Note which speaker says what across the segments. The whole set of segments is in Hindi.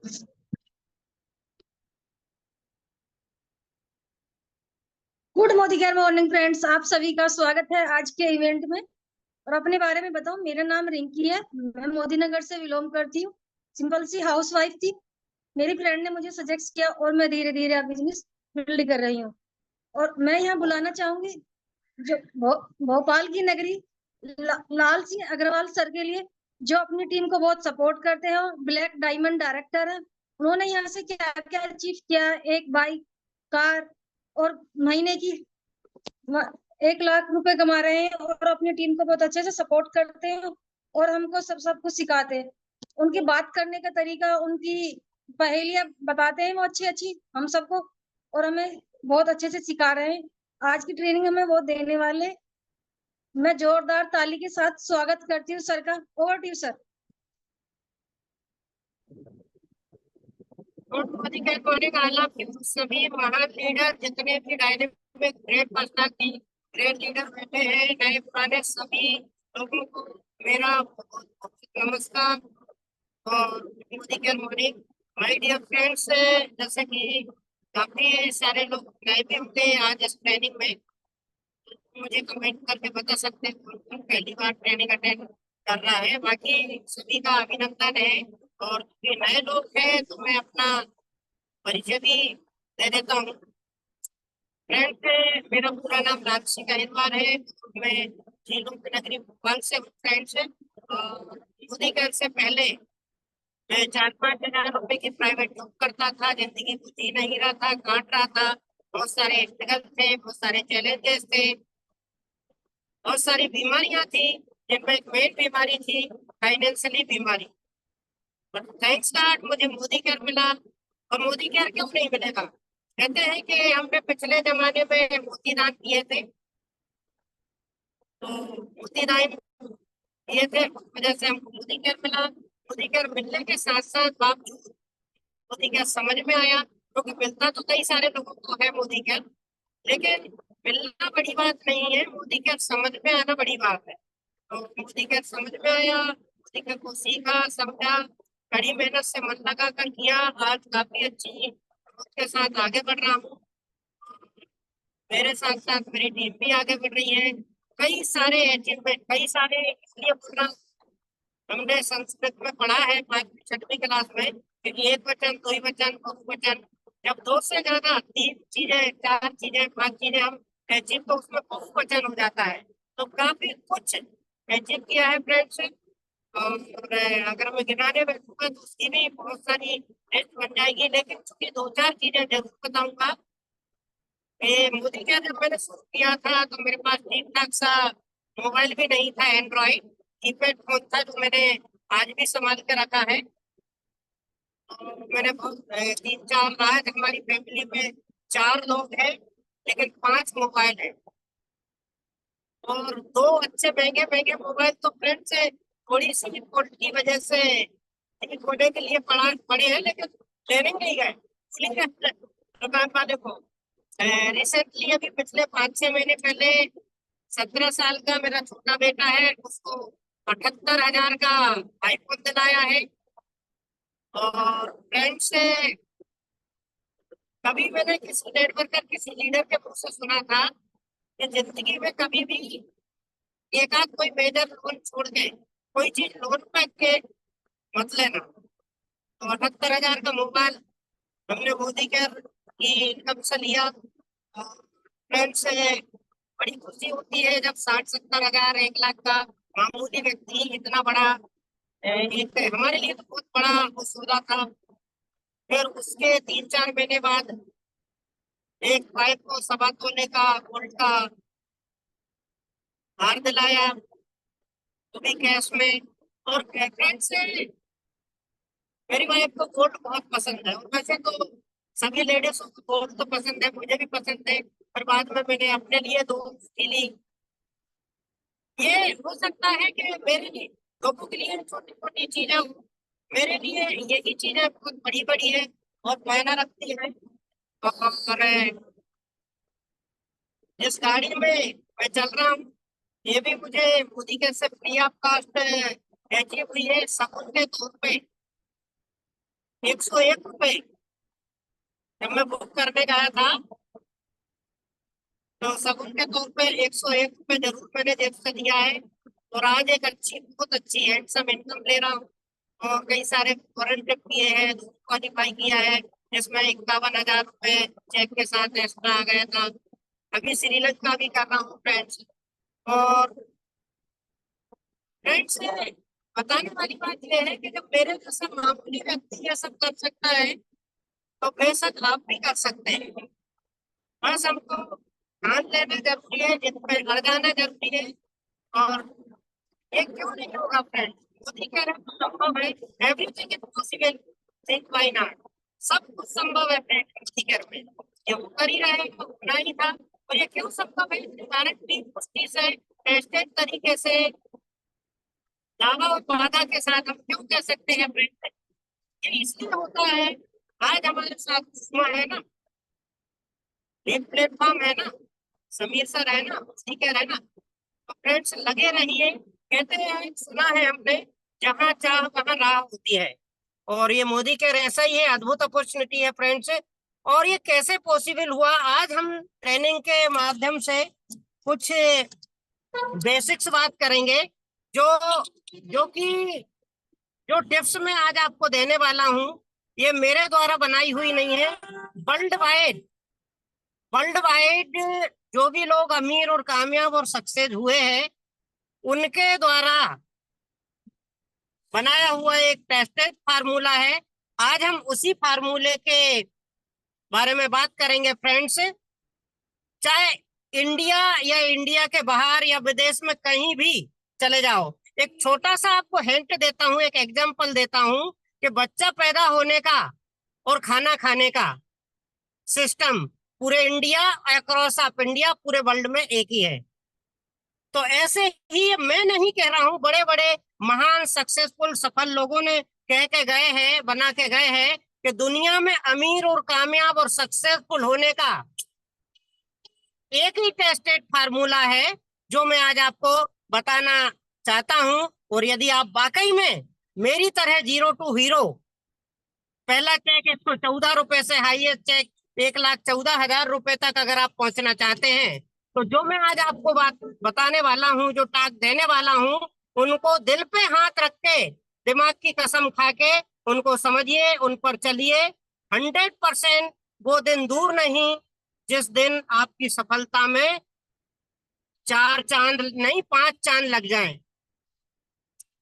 Speaker 1: Good Modi care morning friends, आप सभी का स्वागत है आज के इवेंट में। और अपने बारे में बताऊं, मेरा नाम रिंकी है। मैं मोदी नगर से बिलोंग करती हूँ। सिंपल सी हाउस वाइफ थी। मेरी फ्रेंड ने मुझे सजेस्ट किया और मैं धीरे धीरे अब बिजनेस बिल्ड कर रही हूँ। और मैं यहाँ बुलाना चाहूंगी जो भोपाल की नगरी लाल सिंह अग्रवाल सर के लिए, जो अपनी टीम को बहुत सपोर्ट करते हैं और ब्लैक डायमंड डायरेक्टर है। उन्होंने यहाँ से क्या क्या अचीव किया है, एक बाइक, कार और महीने की 1 लाख रुपए कमा रहे हैं और अपनी टीम को बहुत अच्छे से सपोर्ट करते हैं और हमको सब कुछ सिखाते हैं। उनकी बात करने का तरीका, उनकी पहेलियां बताते हैं वो अच्छी अच्छी हम सबको, और हमें बहुत अच्छे से सिखा रहे हैं। आज की ट्रेनिंग हमें वो देने वाले। मैं जोरदार ताली के साथ स्वागत करती हूँ सर का। Over to you sir.
Speaker 2: Good morning I love you सभी महान लीडर, जितने भी dynamic great personality, great leader बैठे हैं, नए पुराने सभी लोगों को मेरा बहुत बहुत नमस्कार। और Modi care morning my dear friends, जैसे कि काफी सारे लोग नए भी होंगे आज इस ट्रेनिंग में, मुझे कमेंट करके बता सकते हैं कौन कौन पहली बार ट्रेनिंग अटेंड कर रहा है। बाकी सभी का अभिनंदन है। और ये नए लोग हैं तो मैं अपना परिचय भी दे देता हूँ। फ्रेंड, मेरा पूरा नाम राजसी कहलवार है। मैं झीलों की नगरी भोपाल से हूँ फ्रेंड से। मोदी केयर से पहले मैं 4-5 हज़ार रुपए की प्राइवेट जॉब करता था। जिंदगी को जी नहीं रहा था, काट रहा था। बहुत सारे स्ट्रगल थे, बहुत सारे चैलेंजेस थे, बहुत सारी बीमारियां थी, जिनमें एक मेन बीमारी थी फाइनेंशियली बीमारी। बट थैंक्स गॉड मुझे मोदी केयर मिला। और मोदी केयर क्यों नहीं मिलेगा? कहते हैं कि हमने पिछले जमाने में मोती दान किए थे, तो मोती दान किए थे उस वजह से हमको मोदी केयर मिला। मोदी केयर मिलने के साथ साथ बावजूद मोदी केयर समझ में आया, क्योंकि मिलता तो कई सारे लोगों को है मोदी केयर, लेकिन मिलना बड़ी बात नहीं है, मोदी केयर समझ में आना बड़ी बात है। तो मोदी केयर समझ में आया, मोदी केयर को सीखा, समझा, कड़ी मेहनत से मन लगा कर किया। आज काफी अच्छी के साथ आगे बढ़ रहा हूँ। मेरे साथ साथ मेरी टीम भी आगे बढ़ रही है। कई सारे अचीवमेंट, कई सारे इसलिए बोल रहा हूँ, हमने संस्कृत में पढ़ा है 5वीं 6वीं क्लास में कि एक वचन, दो वचन, बहुवचन। जब दो से ज्यादा, तीन चीजें, चार चीजें, पांच चीजें हम अचीव, तो उसमें बहुवचन हो जाता है। तो काफी कुछ अचीव किया है फ्रेंड्स। और अगर मैं गिनाने बैठूंगा तो उसकी भी बहुत सारी लिस्ट बन जाएगी, लेकिन चूंकि 2-4 चीजें जरूर बताऊंगा। मोदी क्या, जब मैंने शुरू किया था तो मेरे पास ठीक ठाक सा मोबाइल भी नहीं था, एंड्रॉइड कीपैड फोन था, जो मैंने आज भी संभाल के रखा है। और मैंने बहुत 3-4, आज हमारी फैमिली में 4 लोग हैं, लेकिन 5 मोबाइल है। और 2 अच्छे महंगे महंगे मोबाइल तो फ्रेंड से थोड़ी सी रिपोर्ट की वजह से ठीक होने के लिए पड़े हैं, लेकिन लेने नहीं गए। इसलिए दुकान वाले को रिसेंटली, अभी पिछले 5-6 महीने पहले, 17 साल का मेरा छोटा बेटा है, उसको 78 हज़ार का आईफोन दिलाया है। और फ्रेंड से कभी मैंने किसी नेटवर्कर, किसी लीडर के मुंह से सुना था कि जिंदगी में कभी भी एक आध कोई मेजर लोन छोड़ के कोई चीज लोन पे के मत लेना। तो 78 हज़ार का मोबाइल हमने मोदी केयर की इनकम से लिया। फ्रेंड से बड़ी खुशी होती है जब 60-70 हज़ार, 1 लाख का मामूली व्यक्ति इतना बड़ा, एक हमारे लिए तो बहुत बड़ा वो सौदा था। फिर उसके 3-4 महीने बाद एक बाइक को 1.25 तोले का गोल्ड का हार दिलाया, वो भी कैश में। और फ्रेंड से मेरी वाइफ को गोल्ड बहुत पसंद है, और वैसे तो सभी लेडीज को गोल्ड तो पसंद है, मुझे भी पसंद है। पर बाद में मैंने अपने लिए 2 ली। ये हो सकता है कि मेरे लिए, लोगों के लिए छोटी छोटी चीजें हो, मेरे लिए यही चीजें बहुत बड़ी बड़ी है, बहुत मायना रखती है। और जिस गाड़ी में मैं चल रहा हूँ, ये भी मुझे मोदी के से फ्री ऑफ कॉस्ट अचीव हुई है, सबूत के तौर पे। 101 रुपए जब मैं बुक करने गया था, तो सबूत के तौर पे 101 रुपए जरूर मैंने जेब से दिया है। और आज एक अच्छी, बहुत अच्छी हैंडसम इनकम ले रहा हूँ। और कई सारे फॉरेन ट्रिप किए हैं, क्वालिफाई किया है, जिसमें 51,000 रुपए चेक के साथ एक्स्ट्रा आ गया था। अभी श्रीलंका भी कर रहा हूँ फ्रेंड्स। और फ्रेंड्स, बताने वाली बात यह है कि जब मेरे जैसा मामूली व्यक्ति ये सब कर सकता है, तो बेशक आप भी कर सकते हैं। बस हमको ध्यान देना जरूरी है, जिन पे अड़ जाना जरूरी है। और ये क्यों नहीं होगा फ्रेंड? मोदी कह रहे हैं संभव है, everything is possible, think why not. सब कुछ संभव है फ्रेंड मोदी के में। ये वो कर ही रहे हैं, वो होना ही था। और ये क्यों संभव है? गारंटी पुष्टि से, टेस्टेड तरीके से, दावा और वादा के साथ हम क्यों कह सकते हैं फ्रेंड? ये इसलिए होता है, आज हमारे साथ सुषमा है ना, एक प्लेटफॉर्म है ना, समीर सर है ना, स्पीकर है ना। तो फ्रेंड्स लगे रहिए। कहते हैं, सुना है हमने, जहाँ चाह वहाँ राह होती है। और ये मोदी के ऐसा ही है, अद्भुत अपॉर्चुनिटी है फ्रेंड्स। और ये कैसे पॉसिबल हुआ, आज हम ट्रेनिंग के माध्यम से कुछ बेसिक्स बात करेंगे, जो जो कि जो टिप्स मैं आज आपको देने वाला हूँ, ये मेरे द्वारा बनाई हुई नहीं है। वर्ल्ड वाइड, वर्ल्ड वाइड जो भी लोग अमीर और कामयाब और सक्सेस हुए हैं, उनके द्वारा बनाया हुआ एक टेस्टेड फार्मूला है। आज हम उसी फार्मूले के बारे में बात करेंगे फ्रेंड्स। चाहे इंडिया या इंडिया के बाहर या विदेश में कहीं भी चले जाओ, एक छोटा सा आपको हिंट देता हूँ, एक एग्जांपल देता हूँ कि बच्चा पैदा होने का और खाना खाने का सिस्टम पूरे इंडिया, अक्रॉस ऑफ इंडिया, पूरे वर्ल्ड में एक ही है। तो ऐसे ही मैं नहीं कह रहा हूं, बड़े बड़े महान सक्सेसफुल सफल लोगों ने कह के गए हैं, बना के गए हैं कि दुनिया में अमीर और कामयाब और सक्सेसफुल होने का एक ही टेस्टेड फार्मूला है, जो मैं आज आपको बताना चाहता हूं। और यदि आप वाकई में मेरी तरह जीरो टू हीरो, पहला चेक 114 रुपए से हाईएस्ट चेक 1,14,000 रुपए तक अगर आप पहुंचना चाहते हैं, तो जो मैं आज आपको बात बताने वाला हूं, जो टास्क देने वाला हूं, उनको दिल पे हाथ रख के, दिमाग की कसम खा के उनको समझिए, उन पर चलिए। 100% वो दिन दूर नहीं जिस दिन आपकी सफलता में 4 चांद नहीं, 5 चांद लग जाएं।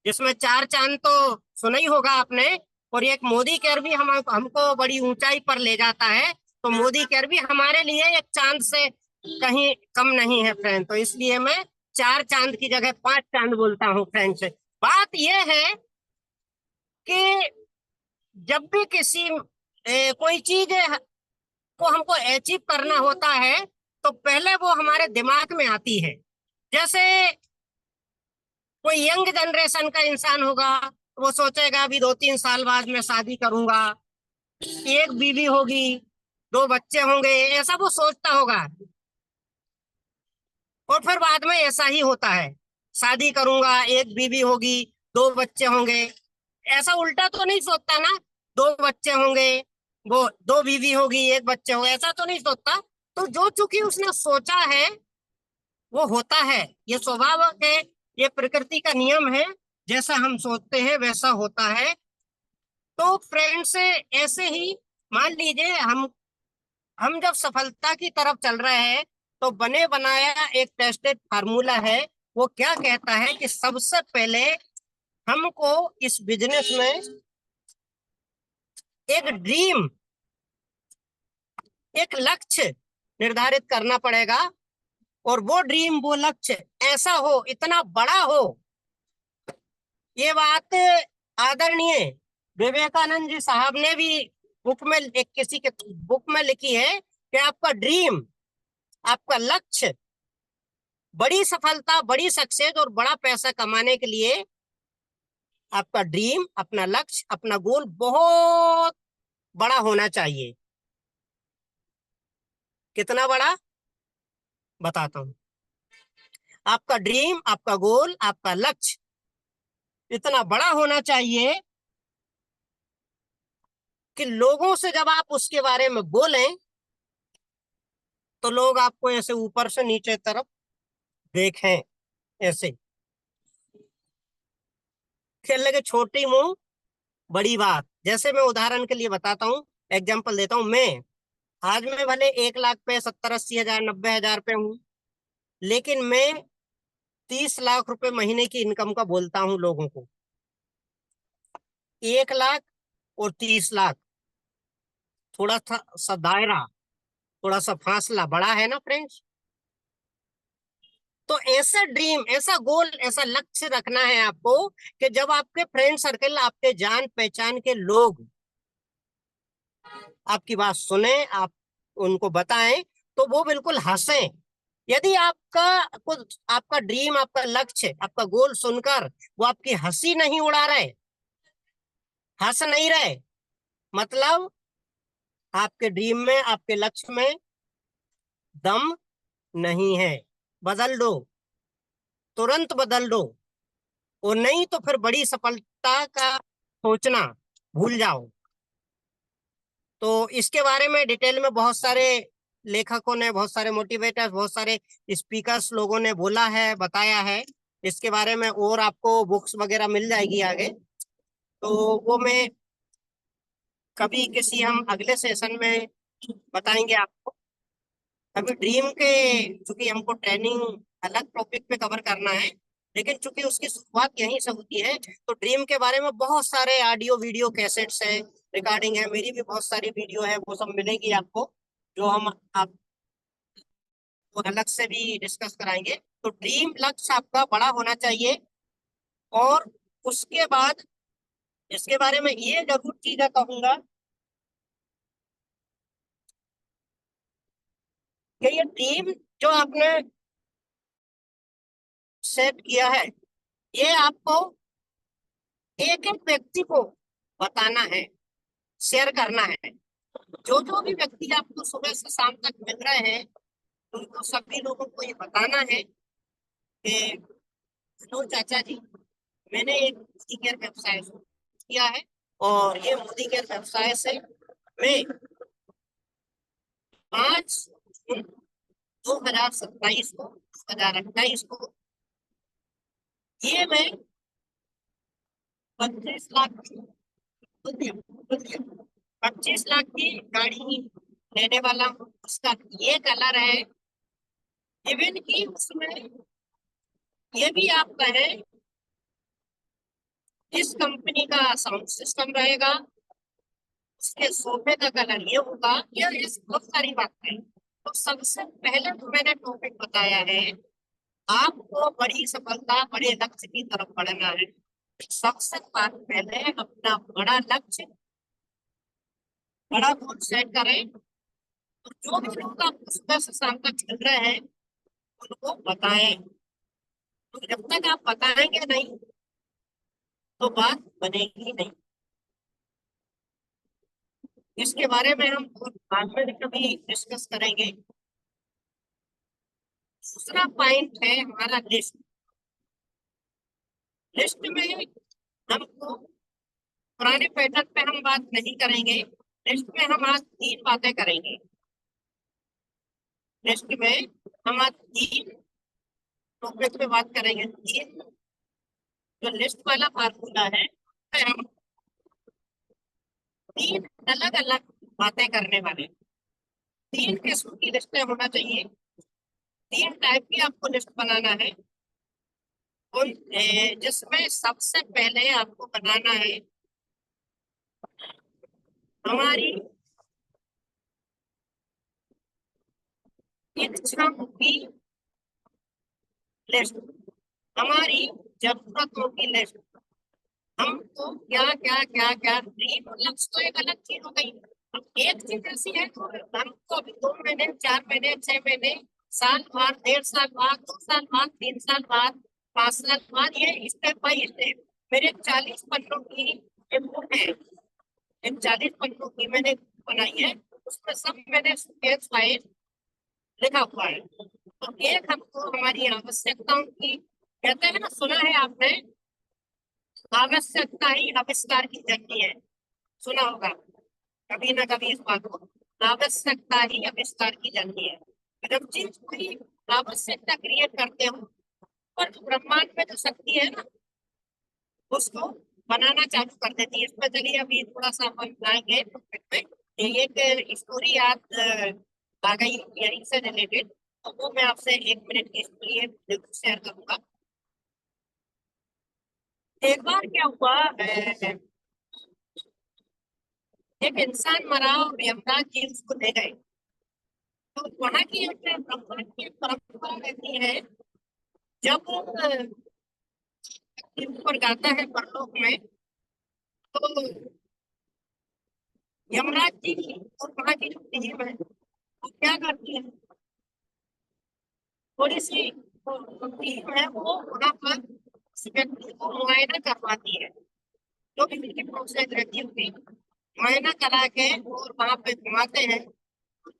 Speaker 2: जिसमें 4 चांद तो सुना ही होगा आपने। और एक मोदी केयर भी हमको बड़ी ऊंचाई पर ले जाता है, तो मोदी केयर भी हमारे लिए एक चांद से कहीं कम नहीं है फ्रेंड। तो इसलिए मैं 4 चांद की जगह 5 चांद बोलता हूँ फ्रेंड्स। बात यह है कि जब भी किसी कोई चीज को हमको अचीव करना होता है, तो पहले वो हमारे दिमाग में आती है। जैसे कोई यंग जनरेशन का इंसान होगा, वो सोचेगा अभी 2-3 साल बाद मैं शादी करूंगा, एक बीवी होगी, 2 बच्चे होंगे, ऐसा वो सोचता होगा। और फिर बाद में ऐसा ही होता है, शादी करूंगा, एक बीवी होगी, 2 बच्चे होंगे। ऐसा उल्टा तो नहीं सोचता ना, 2 बच्चे होंगे, वो 2 बीवी होगी, एक बच्चे होंगे, ऐसा तो नहीं सोचता। तो जो चूंकि उसने सोचा है वो होता है, ये स्वभाव है, ये प्रकृति का नियम है। जैसा हम सोचते हैं वैसा होता है। तो फ्रेंड्स, ऐसे ही मान लीजिए हम जब सफलता की तरफ चल रहे हैं, तो बने बनाया एक टेस्टेड फार्मूला है। वो क्या कहता है कि सबसे पहले हमको इस बिजनेस में एक ड्रीम, एक लक्ष्य निर्धारित करना पड़ेगा। और वो ड्रीम, वो लक्ष्य ऐसा हो, इतना बड़ा हो। ये बात आदरणीय विवेकानंद जी साहब ने भी बुक में, एक किसी के बुक में लिखी है कि आपका ड्रीम, आपका लक्ष्य, बड़ी सफलता, बड़ी सक्सेस और बड़ा पैसा कमाने के लिए आपका ड्रीम, अपना लक्ष्य, अपना गोल बहुत बड़ा होना चाहिए। कितना बड़ा, बताता हूं। आपका ड्रीम, आपका गोल, आपका लक्ष्य इतना बड़ा होना चाहिए कि लोगों से जब आप उसके बारे में बोलें तो लोग आपको ऐसे ऊपर से नीचे तरफ देखें, ऐसे खेल लगे, छोटी मुंह बड़ी बात। जैसे मैं उदाहरण के लिए बताता हूँ, एग्जाम्पल देता हूँ। मैं आज मैं भले 1 लाख पे, 70-80 हजार, 90 हजार पे हूँ, लेकिन मैं 30 लाख रुपए महीने की इनकम का बोलता हूँ लोगों को। 1 लाख और 30 लाख, थोड़ा सा दायरा, थोड़ा सा फासला बड़ा है ना फ्रेंड्स। तो ऐसा ड्रीम, ऐसा गोल, ऐसा लक्ष्य रखना है आपको कि जब आपके फ्रेंड सर्कल, आपके जान पहचान के लोग आपकी बात सुने, आप उनको बताएं, तो वो बिल्कुल हंसें। यदि आपका ड्रीम, आपका लक्ष्य, आपका गोल सुनकर वो आपकी हंसी नहीं उड़ा रहे, हंस नहीं रहे, मतलब आपके ड्रीम में, आपके लक्ष्य में दम नहीं है। बदल दो, तुरंत बदल दो। और नहीं तो फिर बड़ी सफलता का सोचना भूल जाओ। तो इसके बारे में डिटेल में बहुत सारे लेखकों ने, बहुत सारे मोटिवेटर्स, बहुत सारे स्पीकर्स लोगों ने बोला है, बताया है इसके बारे में। और आपको बुक्स वगैरह मिल जाएगी आगे, तो वो मैं कभी किसी हम अगले सेशन में बताएंगे आपको। अभी ड्रीम के, चूंकि हमको ट्रेनिंग अलग टॉपिक पे कवर करना है, लेकिन चूंकि उसकी शुरुआत यहीं से होती है, तो ड्रीम के बारे में बहुत सारे ऑडियो वीडियो कैसेट्स है, रिकॉर्डिंग है, मेरी भी बहुत सारी वीडियो है, वो सब मिलेगी आपको, जो हम आप वो अलग से भी डिस्कस कराएंगे। तो ड्रीम, लक्ष्य आपका बड़ा होना चाहिए। और उसके बाद इसके बारे में ये जरूर चीजें कहूंगा कि ये ड्रीम जो आपने सेट किया है, ये आपको एक एक व्यक्ति को बताना है, शेयर करना है। जो जो भी व्यक्ति आपको सुबह से शाम तक मिल रहे हैं, उनको सभी लोगों को ये बताना है कि हेलो चाचा जी, मैंने एक मोदी केयर व्यवसाय शुरू किया है, और ये मोदी केयर व्यवसाय से मैं 5 जून 2027 को, 2028 को, ये मैं 25 लाख, 25 लाख की गाड़ी लेने वाला हूँ। उसका ये कलर है, इवन की उसमें ये भी आप कहें, इस कंपनी का साउंड सिस्टम रहेगा, उसके सोफे का कलर ये होगा, ये बहुत सारी बातें हैं। तो सबसे पहले तो मैंने टॉपिक बताया है, आपको बड़ी सफलता, बड़े लक्ष्य की तरफ बढ़ना है। सबसे पहले अपना बड़ा लक्ष्य, बड़ा गोल सेट करें। तो जो भी लोग आपको सुबह से शाम तक मिल रहे हैं, उनको बताएं। तो जब तक आप बताएंगे नहीं, तो बात बनेगी नहीं। इसके बारे में हम बाद में कभी डिस्कस करेंगे। दूसरा पॉइंट है हमारा लिस्ट। लिस्ट में हमको पुराने पैटर्न पे हम बात नहीं करेंगे। लिस्ट में हम आज 3 बातें करेंगे। लिस्ट में हम आज 3 टॉपिक पे बात करेंगे। 3 जो लिस्ट वाला फार्मूला है, हम 3 अलग अलग बातें करने वाले। 3 किस्म की लिस्टें होना चाहिए, 3 टाइप की आपको लिस्ट बनाना है। उन जिसमें सबसे पहले आपको बनाना है हमारी इच्छाओं की लिस्ट, हमारी जरूरतों की लिस्ट। हमको क्या क्या क्या क्या ड्रीम, लक्ष्य तो एक अलग चीज हो गई। अब एक चीज ऐसी है तो हमको अभी 2 महीने, 4 महीने, 6 महीने, साल बाद, 1.5 साल बाद, 2 साल बाद, 3 साल बाद, 5 साल बाद, ये स्टेप बाई स्टेप। मेरे 40 पन्नों की एक बुक है, इन 40 पन्नों की मैंने बनाई है, उसमें सब मैंने स्टेप बाय लिखा हुआ है। तो एक हमको हमारी आवश्यकताओं की, कहते हैं ना, सुना है आपने, आवश्यकता ही आविष्कार की जननी है, सुना होगा। कभी ना कभी इस बात को आवश्यकता ही आविष्कार की जाती है। जब चीज कोई आवश्यकता क्रिएट करते हो, पर ब्रह्मांड में जो शक्ति है ना, उसको बनाना चालू कर देती है। इसमें चलिए अभी थोड़ा सा अपन जाएंगे टॉपिक पे। ये एक स्टोरी याद आ गई यहीं से रिलेटेड, तो वो मैं आपसे 1 मिनट की स्टोरी शेयर करूंगा। एक बार क्या हुआ, एक इंसान मरा और यमराज जी उसको ले गए। तो वहां की एक ब्राह्मण की परंपरा रहती है, जब ऊपर जाता है परलोक में, तो यमराज जी की और वहां की जो टीम है वो क्या करती है, थोड़ी सी टीम है वो वहां पर उस व्यक्ति को मुआयना करवाती है। जो भी उनकी प्रोसेस रहती होगी, मुआयना करा के और वहां पे घुमाते हैं।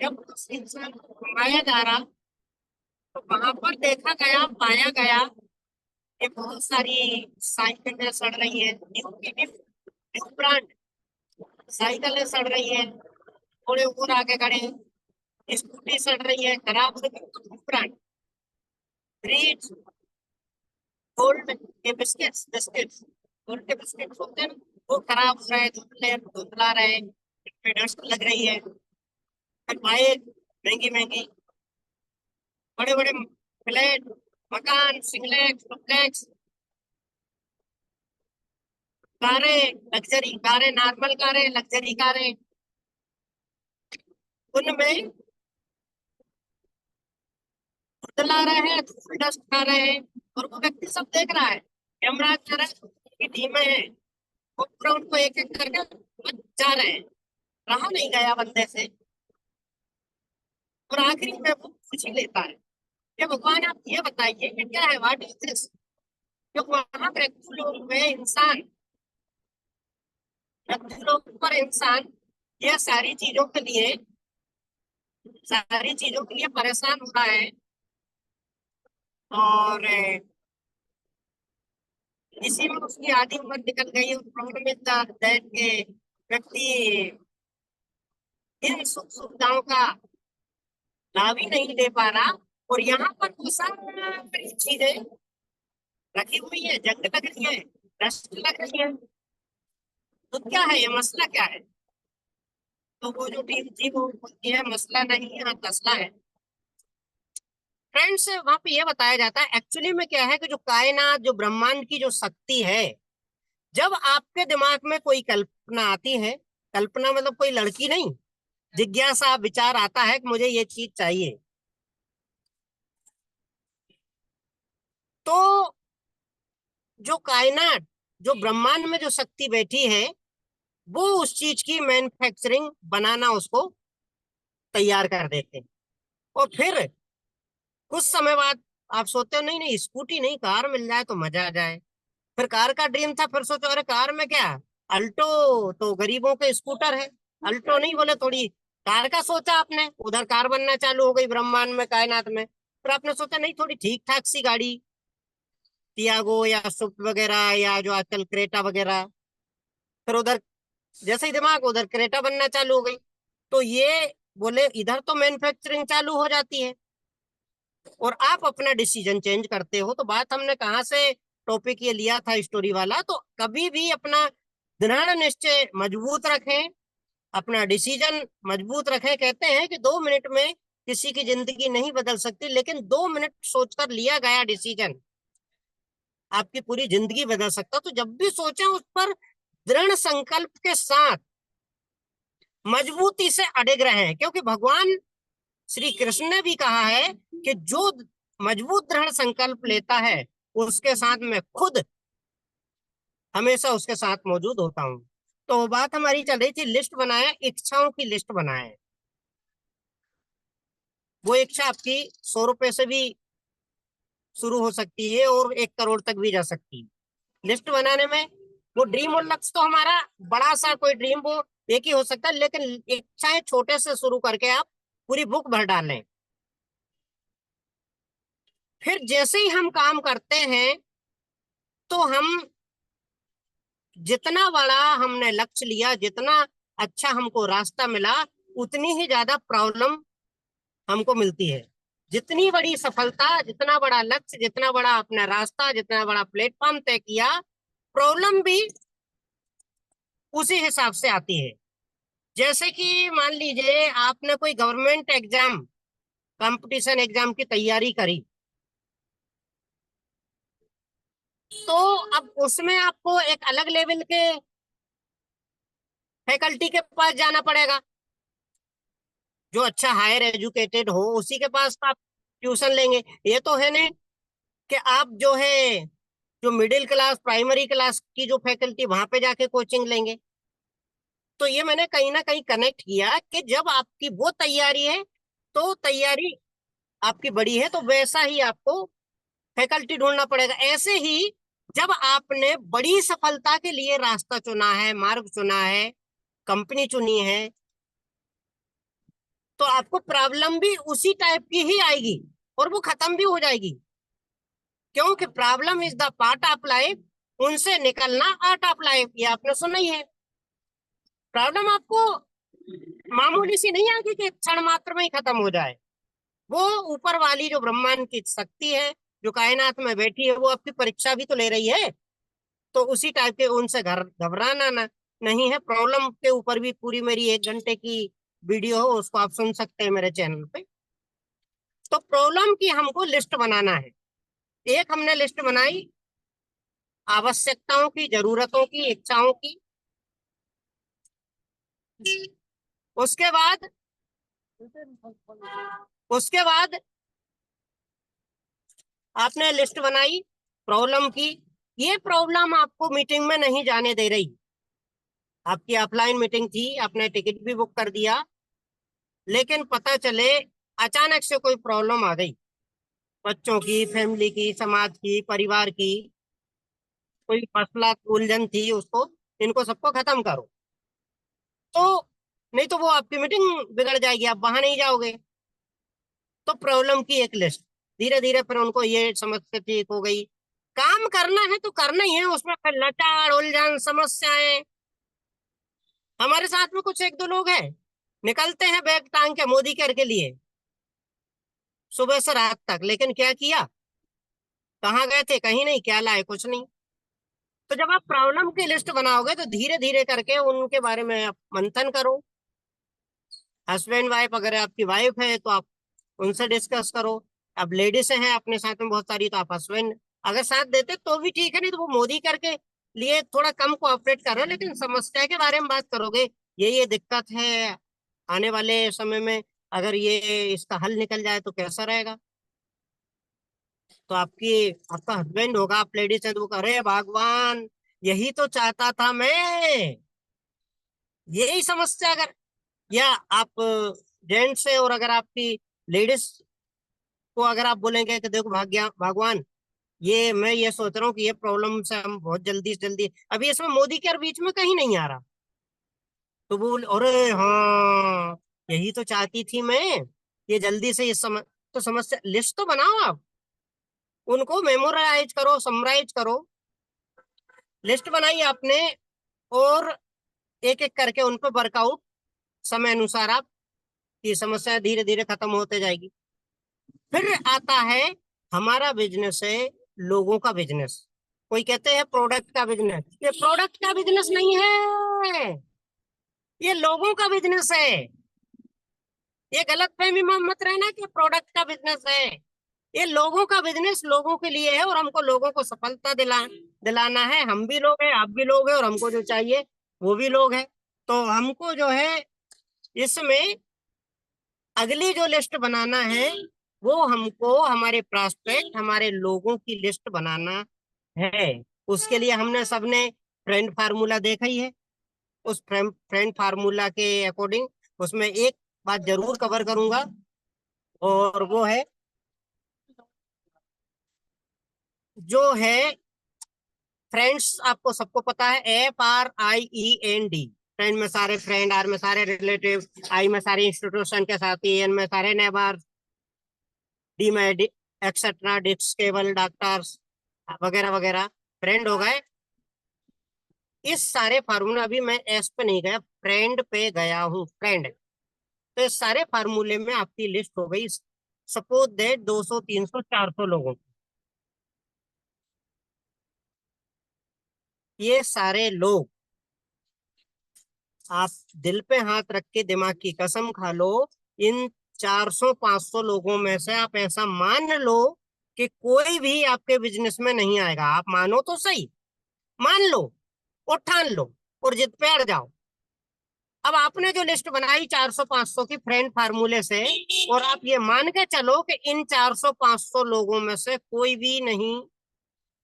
Speaker 2: जब उस इंसान को घुमाया जा रहा, तो वहां पर देखा गया, पाया गया कि बहुत सारी साइकिलें सड़ रही है, न्यू ब्रांड साइकिलें सड़ रही है, थोड़े ऊपर आगे खड़े स्कूटी सड़ रही है, खराब हो गई ब्रांड। ब्रिज गोल्ड के बिस्किट्स बिस्किट्स गोल्ड के बिस्किट्स होते हैं ना, वो खराब हो रहे हैं, धुंधला रहे हैं, इनमें डस्ट लग रही है। फिर बाइक महंगी महंगी, बड़े बड़े फ्लैट, मकान, सिंगलेक्स, डुप्लेक्स, कारें, लग्जरी कारें, नॉर्मल कारें, लग्जरी कारें, उनमें धुंधला रहे हैं, धूल डस्ट खा रहे हैं। और वो व्यक्ति सब देख रहा है, यमराज जा रहा है, उनकी टीमें हैं, वो पूरा उनको एक एक करके जा रहे हैं, रहा नहीं गया बंदे से। और आखिरी में वो पूछ ही लेता है कि भगवान आप ये बताइए कि क्या है, व्हाट इज दिस। क्योंकि वहां मृत्यु लोक में इंसान, मृत्यु लोक पर इंसान यह सारी चीजों के लिए परेशान हो रहा है। और इसी में उसकी आधी उम्र निकल गई। प्रॉब्लम इज दैट के व्यक्ति इन सुख सुविधाओं का लाभ ही नहीं ले पा रहा। और यहाँ पर वो सारी चीजें रखी हुई है, जंग लग रही है, रस्ट लग रही है। तो क्या है ये मसला, क्या है? तो वो जो टीम थी वो बोलती है मसला नहीं है, यहाँ मसला है। फ्रेंड्स, वहां पे ये बताया जाता है एक्चुअली में क्या है कि जो कायनात, जो ब्रह्मांड की जो शक्ति है, जब आपके दिमाग में कोई कल्पना आती है, कल्पना मतलब कोई लड़की नहीं, जिज्ञासा विचार आता है कि मुझे ये चीज चाहिए, तो जो कायनात, जो ब्रह्मांड में जो शक्ति बैठी है, वो उस चीज की मैन्युफैक्चरिंग बनाना उसको तैयार कर देते हैं। और फिर कुछ समय बाद आप सोचते हो नहीं नहीं स्कूटी नहीं, कार मिल जाए तो मजा आ जाए। फिर कार का ड्रीम था, फिर सोचो अरे कार में क्या, अल्टो तो गरीबों के स्कूटर है, अल्टो नहीं बोले थोड़ी कार का सोचा आपने, उधर कार बनना चालू हो गई ब्रह्मांड में, कायनात में। फिर आपने सोचा नहीं थोड़ी ठीक ठाक सी गाड़ी, टियागो या स्विफ्ट वगैरह, या जो आजकल क्रेटा वगैरह। फिर उधर जैसे ही दिमाग, उधर क्रेटा बनना चालू हो गई। तो ये बोले इधर तो मैन्युफैक्चरिंग चालू हो जाती है और आप अपना डिसीजन चेंज करते हो। तो बात हमने कहाँ से टॉपिक ये लिया था स्टोरी वाला, तो कभी भी अपना दृढ़ निश्चय मजबूत रखें, अपना डिसीजन मजबूत रखें। कहते हैं कि 2 मिनट में किसी की जिंदगी नहीं बदल सकती, लेकिन 2 मिनट सोचकर लिया गया डिसीजन आपकी पूरी जिंदगी बदल सकता। तो जब भी सोचें उस पर दृढ़ संकल्प के साथ मजबूती से अड़िग रहें, क्योंकि भगवान श्री कृष्ण ने भी कहा है कि जो मजबूत दृढ़ संकल्प लेता है उसके साथ मैं खुद हमेशा उसके साथ मौजूद होता हूँ। तो बात हमारी चल रही थी, लिस्ट बनाए, इच्छाओं की लिस्ट बनाए। वो इच्छा आपकी 100 रुपए से भी शुरू हो सकती है और 1 करोड़ तक भी जा सकती है। लिस्ट बनाने में वो ड्रीम और लक्ष्य तो हमारा बड़ा सा कोई ड्रीम वो एक ही हो सकता है, लेकिन इच्छाएं छोटे से शुरू करके आप पूरी बुक भर डालें। फिर जैसे ही हम काम करते हैं तो हम जितना बड़ा हमने लक्ष्य लिया, जितना अच्छा हमको रास्ता मिला, उतनी ही ज्यादा प्रॉब्लम हमको मिलती है। जितनी बड़ी सफलता, जितना बड़ा लक्ष्य, जितना बड़ा अपना रास्ता, जितना बड़ा प्लेटफॉर्म तय किया, प्रॉब्लम भी उसी हिसाब से आती है। जैसे कि मान लीजिए आपने कोई गवर्नमेंट एग्जाम, कंपटीशन एग्जाम की तैयारी करी, तो अब उसमें आपको एक अलग लेवल के फैकल्टी के पास जाना पड़ेगा, जो अच्छा हायर एजुकेटेड हो, उसी के पास आप ट्यूशन लेंगे। ये तो है नहीं कि आप जो है जो मिडिल क्लास, प्राइमरी क्लास की जो फैकल्टी, वहां पे जाके कोचिंग लेंगे। तो ये मैंने कहीं ना कहीं कनेक्ट किया कि जब आपकी वो तैयारी है, तो तैयारी आपकी बड़ी है, तो वैसा ही आपको फैकल्टी ढूंढना पड़ेगा। ऐसे ही जब आपने बड़ी सफलता के लिए रास्ता चुना है, मार्ग चुना है, कंपनी चुनी है, तो आपको प्रॉब्लम भी उसी टाइप की ही आएगी और वो खत्म भी हो जाएगी, क्योंकि problem is the part of life, उनसे निकलना आर्ट ऑफ लाइफ। ये आपने सुना ही है। प्रॉब्लम आपको मामूली सी नहीं आएगी कि क्षण मात्र में ही खत्म हो जाए। वो ऊपर वाली जो ब्रह्मांड की शक्ति है, जो कायनात में बैठी है, वो आपकी परीक्षा भी तो ले रही है। तो उसी टाइप के उनसे घबराना ना नहीं है। प्रॉब्लम के ऊपर भी पूरी मेरी 1 घंटे की वीडियो हो, उसको आप सुन सकते हैं मेरे चैनल पे। तो प्रॉब्लम की हमको लिस्ट बनाना है। एक हमने लिस्ट बनाई आवश्यकताओं की, जरूरतों की, इच्छाओं की। उसके बाद उसके बाद आपने लिस्ट बनाई प्रॉब्लम की। ये प्रॉब्लम आपको मीटिंग में नहीं जाने दे रही। आपकी ऑफलाइन मीटिंग थी, आपने टिकट भी बुक कर दिया, लेकिन पता चले अचानक से कोई प्रॉब्लम आ गई, बच्चों की, फैमिली की, समाज की, परिवार की, कोई मसला उलझन थी, उसको, इनको सबको खत्म करो। तो नहीं तो वो आपकी मीटिंग बिगड़ जाएगी, आप वहां नहीं जाओगे। तो प्रॉब्लम की एक लिस्ट, धीरे धीरे फिर उनको ये समस्या ठीक हो गई। काम करना है तो करना ही है, उसमें फिर लचाड़ उलझन समस्याएं। हमारे साथ में कुछ एक दो लोग हैं, निकलते हैं बैग टांग के मोदी केयर के लिए सुबह से रात तक, लेकिन क्या किया, कहाँ गए थे, कहीं नहीं, क्या लाए, कुछ नहीं। तो जब आप प्रॉब्लम की लिस्ट बनाओगे तो धीरे धीरे करके उनके बारे में आप मंथन करो। हस्बैंड वाइफ, अगर आपकी वाइफ है तो आप उनसे डिस्कस करो। अब लेडीज हैं अपने साथ में बहुत सारी, तो आप हस्बैंड अगर साथ देते तो भी ठीक है, नहीं तो वो मोदी करके लिए थोड़ा कम कोऑपरेट करो, लेकिन समस्या के बारे में बात करोगे, ये दिक्कत है, आने वाले समय में अगर ये इसका हल निकल जाए तो कैसा रहेगा। तो आपका हस्बैंड होगा, आप लेडीज हैं, तो वो कह रहे भगवान, यही तो चाहता था मैं, यही समस्या। अगर या आप जेंट्स है और अगर आपकी लेडीज को अगर आप बोलेंगे कि देखो भाग्या भगवान, ये मैं ये सोच रहा हूँ कि ये प्रॉब्लम से हम बहुत जल्दी से जल्दी, अभी इसमें मोदी के बीच में कहीं नहीं आ रहा, तो वो अरे हाँ, यही तो चाहती थी मैं, ये जल्दी से इस समय। तो समस्या लिस्ट तो बनाओ आप, उनको मेमोराइज करो, समराइज करो। लिस्ट बनाई आपने, और एक एक करके उन पर वर्कआउट समय अनुसार आप, ये समस्या धीरे धीरे खत्म होते जाएगी। फिर आता है हमारा बिजनेस है, लोगों का बिजनेस। कोई कहते हैं प्रोडक्ट का बिजनेस, ये प्रोडक्ट का बिजनेस नहीं है, ये लोगों का बिजनेस है। ये गलत फहमी में मत रहना कि प्रोडक्ट का बिजनेस है। ये लोगों का बिजनेस, लोगों के लिए है, और हमको लोगों को सफलता दिलाना है। हम भी लोग हैं, आप भी लोग हैं, और हमको जो चाहिए वो भी लोग हैं। तो हमको जो है इसमें अगली जो लिस्ट बनाना है, वो हमको हमारे प्रॉस्पेक्ट, हमारे लोगों की लिस्ट बनाना है। उसके लिए हमने सबने फ्रेंड फार्मूला देखा ही है। उस फ्रेंड फार्मूला के अकॉर्डिंग उसमें एक बात जरूर कवर करूंगा, और वो है जो है फ्रेंड्स। आपको सबको पता है FRIEND, फ्रेंड में सारे फ्रेंड, आर में सारे रिलेटिव, आई में सारे इंस्टीट्यूशन के साथी, एन में सारे नेबर, डी में एक्सेट्रा, डिस्क केबल, डॉक्टर्स वगैरह वगैरह फ्रेंड हो गए। इस सारे फार्मूला, अभी मैं एस पे नहीं गया, फ्रेंड पे गया हूँ, फ्रेंड। तो इस सारे फार्मूले में आपकी लिस्ट हो गई, सपोज दैट 200 300 400 लोगों की। ये सारे लोग, आप दिल पे हाथ रख के दिमाग की कसम खा लो, इन 400 500 लोगों में से आप ऐसा मान लो कि कोई भी आपके बिजनेस में नहीं आएगा। आप मानो तो सही, मान लो और ठान लो और जिद पे अड़ जाओ। अब आपने जो लिस्ट बनाई 400 500 की फ्रेंड फार्मूले से, और आप ये मान के चलो कि इन 400 500 लोगों में से कोई भी नहीं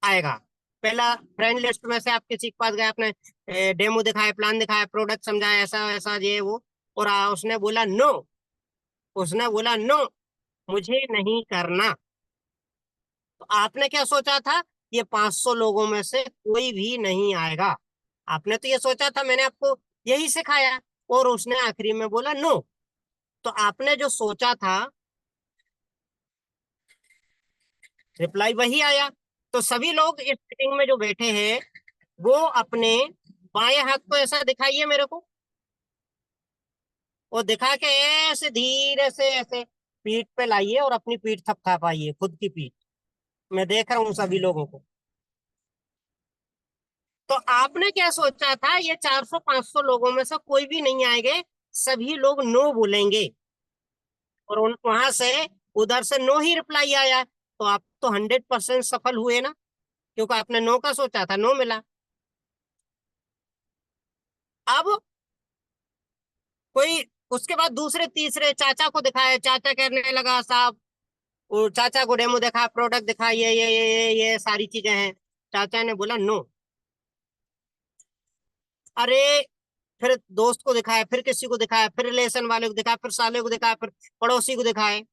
Speaker 2: आएगा। पहला फ्रेंड लिस्ट में से आप किसी के पास गए, आपने डेमो दिखाया, प्लान दिखाया, प्रोडक्ट समझाया, ऐसा ऐसा ये वो, और उसने बोला नो, उसने बोला नो, मुझे नहीं करना। तो आपने क्या सोचा था, ये 500 लोगों में से कोई भी नहीं आएगा। आपने तो ये सोचा था, मैंने आपको यही सिखाया, और उसने आखिरी में बोला नो। तो आपने जो सोचा था, रिप्लाई वही आया। तो सभी लोग इस मीटिंग में जो बैठे हैं, वो अपने बाएं हाथ को ऐसा दिखाइए मेरे को, और दिखा के ऐसे धीरे से ऐसे पीठ पे लाइए और अपनी पीठ थपथपाइए, खुद की पीठ। मैं देख रहा हूँ सभी लोगों को। तो आपने क्या सोचा था, ये 400 500 लोगों में से कोई भी नहीं आएंगे, सभी लोग नो बोलेंगे, और वहां से उधर से नो ही रिप्लाई आया। तो आप तो 100% सफल हुए ना, क्योंकि आपने नो का सोचा था, नो मिला। अब कोई उसके बाद दूसरे तीसरे चाचा को दिखाया, चाचा कहने लगा साहब, वो चाचा को डेमो दिखा, प्रोडक्ट दिखा, ये सारी चीजें हैं। चाचा ने बोला नो। अरे फिर दोस्त को दिखाया, फिर किसी को दिखाया, फिर रिलेशन वाले को दिखाया, फिर साले को दिखाया, फिर पड़ोसी को दिखाए,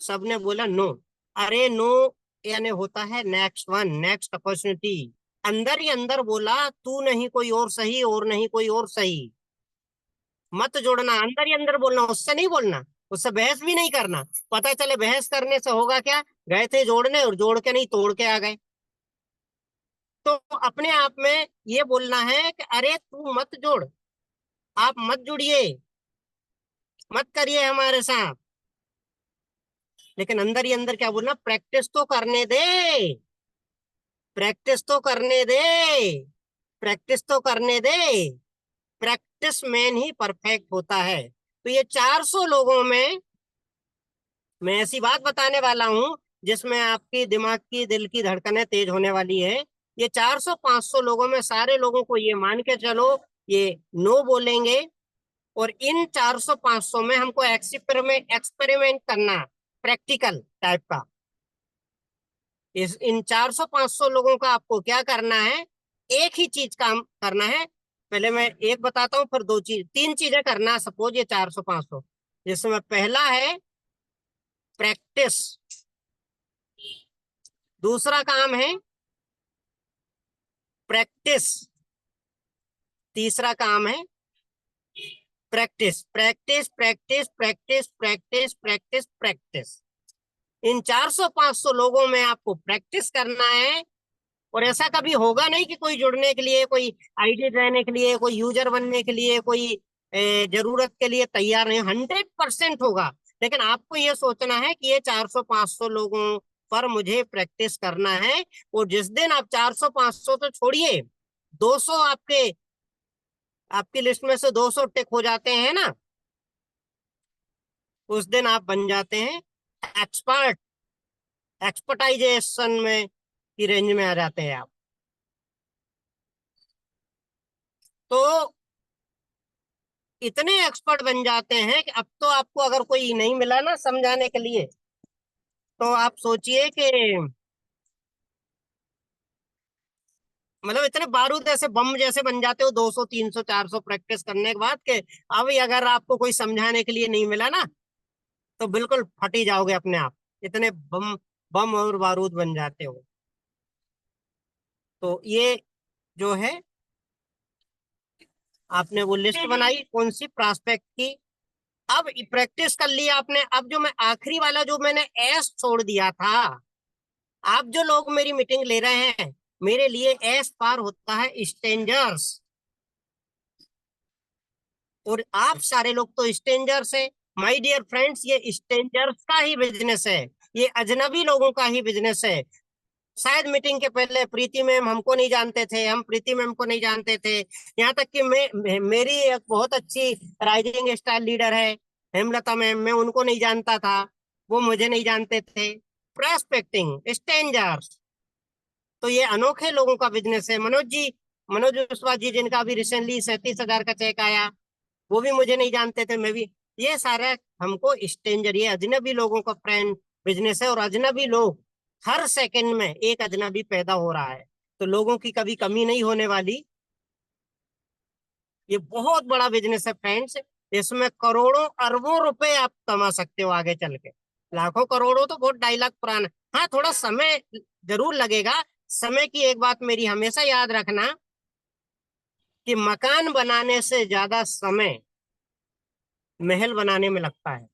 Speaker 2: सबने बोला नो। अरे नो यानी होता है नेक्स्ट वन, नेक्स्ट अपॉर्चुनिटी। अंदर ही अंदर बोला, तू नहीं कोई और सही, और नहीं कोई और सही। मत जोड़ना, अंदर ही अंदर बोलना, उससे नहीं बोलना, उससे बहस भी नहीं करना। पता चले बहस करने से होगा क्या, गए थे जोड़ने और जोड़ के नहीं तोड़ के आ गए। तो अपने आप में ये बोलना है कि अरे तू मत जोड़, आप मत जुड़िए, मत करिए हमारे साथ। लेकिन अंदर ही अंदर क्या बोलना, प्रैक्टिस तो करने दे, प्रैक्टिस तो करने दे, प्रैक्टिस तो करने दे। प्रैक्टिस मैन ही परफेक्ट होता है। तो ये 400 लोगों में मैं ऐसी बात बताने वाला हूं जिसमें आपकी दिमाग की, दिल की धड़कनें तेज होने वाली है। ये 400 500 लोगों में सारे लोगों को ये मान के चलो, ये नो बोलेंगे, और इन 400 500 में हमको एक्सपेरिमेंट करना, प्रैक्टिकल टाइप का। इस इन 400 500 लोगों का आपको क्या करना है, एक ही चीज काम करना है। पहले मैं एक बताता हूँ, फिर दो चीज, तीन चीजें करना। सपोज ये 400 500, जिसमें पहला है प्रैक्टिस, दूसरा काम है प्रैक्टिस, तीसरा काम है practice, practice practice practice practice practice practice. इन 400 500 लोगों में आपको प्रैक्टिस करना है। और ऐसा कभी होगा नहीं कि कोई जुड़ने के लिए, कोई आईडी रहने के लिए, कोई यूजर बनने के लिए, कोई जरूरत के लिए तैयार नहीं। 100% होगा। लेकिन आपको ये सोचना है कि ये 400 500 लोगों पर मुझे प्रैक्टिस करना है। और जिस दिन आप 400 500 तो छोड़िए, 200 आपकी लिस्ट में से 200 टिक हो जाते हैं ना, उस दिन आप बन जाते हैं एक्सपर्ट, एक्सपर्टाइजेशन में की रेंज में आ जाते हैं आप। तो इतने एक्सपर्ट बन जाते हैं कि अब तो आपको अगर कोई नहीं मिला ना समझाने के लिए, तो आप सोचिए कि मतलब इतने बारूद ऐसे बम जैसे बन जाते हो 200 300 400 प्रैक्टिस करने के बाद के, अब अगर आपको कोई समझाने के लिए नहीं मिला ना, तो बिल्कुल फट ही जाओगे अपने आप। इतने बम बम और बारूद बन जाते हो। तो ये जो है, आपने वो लिस्ट बनाई कौन सी, प्रॉस्पेक्ट की। अब प्रैक्टिस कर लिया आपने। अब जो मैं आखिरी वाला जो मैंने एस छोड़ दिया था, आप जो लोग मेरी मीटिंग ले रहे हैं, मेरे लिए एस पार होता है स्ट्रेंजर्स, और आप सारे लोग तो स्ट्रेंजर्स है। माय डियर फ्रेंड्स, ये स्ट्रेंजर्स का ही बिजनेस है, ये अजनबी लोगों का ही बिजनेस है। शायद मीटिंग के पहले प्रीति मैम हमको नहीं जानते थे, हम प्रीति मैम को नहीं जानते थे, यहाँ तक कि मेरी एक बहुत अच्छी राइजिंग स्टार लीडर है हेमलता मैम, मैं उनको नहीं जानता था, वो मुझे नहीं जानते थे। प्रोस्पेक्टिंग स्ट्रेंजर्स, तो ये अनोखे लोगों का बिजनेस है। मनोज विश्वास जी, जिनका अभी रिसेंटली 37,000 का चेक आया, वो भी मुझे नहीं जानते थे, मैं भी। ये सारा हमको स्ट्रेंजर, ये अजनबी लोगों का फ्रेंड बिजनेस है, और अजनबी लोग हर सेकंड में एक अजनबी पैदा हो रहा है, तो लोगों की कभी कमी नहीं होने वाली। ये बहुत बड़ा बिजनेस है फ्रेंड्स, इसमें करोड़ों अरबों रुपए आप कमा सकते हो आगे चल के। लाखों करोड़ों तो बहुत डायलॉग पुराना, हाँ थोड़ा समय जरूर लगेगा। समय की एक बात मेरी हमेशा याद रखना कि मकान बनाने से ज्यादा समय महल बनाने में लगता है,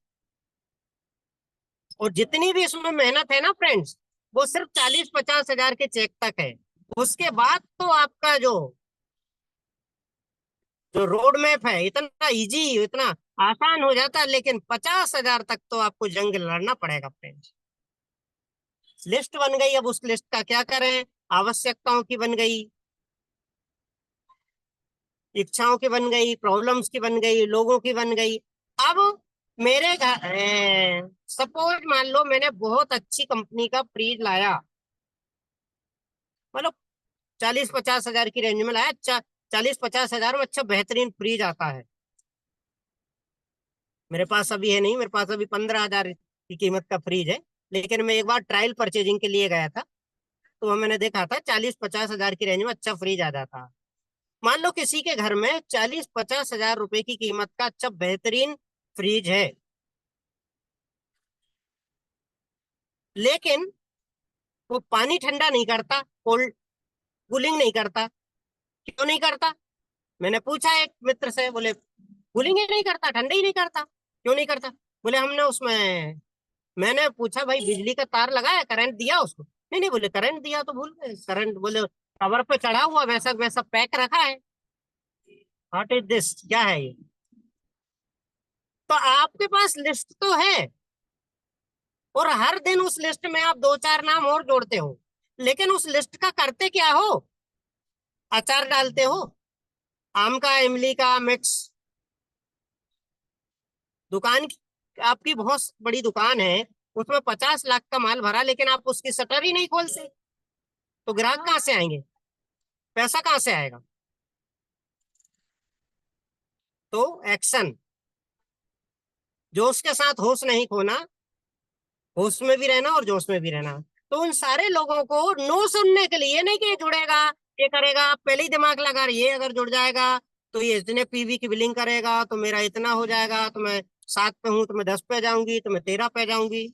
Speaker 2: और जितनी भी इसमें मेहनत है ना फ्रेंड्स, वो सिर्फ 40-50 हजार के चेक तक है। उसके बाद तो आपका जो जो रोड मैप है इतना इजी, इतना आसान हो जाता है, लेकिन 50 हजार तक तो आपको जंग लड़ना पड़ेगा फ्रेंड्स। लिस्ट बन गई, अब उस लिस्ट का क्या करें, आवश्यकताओं की बन गई, इच्छाओं की बन गई, प्रॉब्लम्स की बन गई, लोगों की बन गई। अब मेरे घर सपोज मान लो मैंने बहुत अच्छी कंपनी का फ्रिज लाया, मतलब 40-50 हजार की रेंज में लाया, अच्छा 40-50 हजार में अच्छा बेहतरीन फ्रिज आता है। मेरे पास अभी है नहीं, मेरे पास अभी 15 हजार की कीमत का फ्रिज है, लेकिन मैं एक बार ट्रायल परचेजिंग के लिए गया था, तो वह मैंने देखा था 40-50 हजार की रेंज में अच्छा फ्रिज आ जाता। मान लो किसी के घर में 40-50 हजार रुपए की कीमत का अच्छा बेहतरीन फ्रिज है, लेकिन वो पानी ठंडा नहीं करता, कोल्ड कूलिंग नहीं करता। क्यों नहीं करता? मैंने पूछा एक मित्र से, बोले कूलिंग ही नहीं करता, ठंडा ही नहीं करता। क्यों नहीं करता? बोले हमने उसमें, मैंने पूछा भाई बिजली का तार लगाया, करंट दिया उसको? नहीं नहीं, बोले करंट दिया तो भूल गए, करंट बोले टावर पे चढ़ा हुआ वैसा वैसा पैक रखा है। व्हाट इज दिस, क्या है ये? तो आपके पास लिस्ट तो है, और हर दिन उस लिस्ट में आप 2-4 नाम और जोड़ते हो, लेकिन उस लिस्ट का करते क्या हो? अचार डालते हो, आम का, इमली का मिक्स। दुकान आपकी बहुत बड़ी दुकान है, उसमें 50 लाख का माल भरा, लेकिन आप उसकी शटर ही नहीं खोलते, तो ग्राहक कहाँ से आएंगे, पैसा कहाँ से आएगा? तो एक्शन, जोश के साथ होश नहीं खोना, होश में भी रहना और जोश में भी रहना। तो उन सारे लोगों को नो सुनने के लिए, ये नहीं कि ये जुड़ेगा, ये करेगा, आप पहले ही दिमाग लगा रहे, ये अगर जुड़ जाएगा तो ये इतने पीवी की बिलिंग करेगा, तो मेरा इतना हो जाएगा, तो मैं 7 पे हूं तो मैं 10 पे जाऊंगी, तो मैं 13 पे जाऊंगी।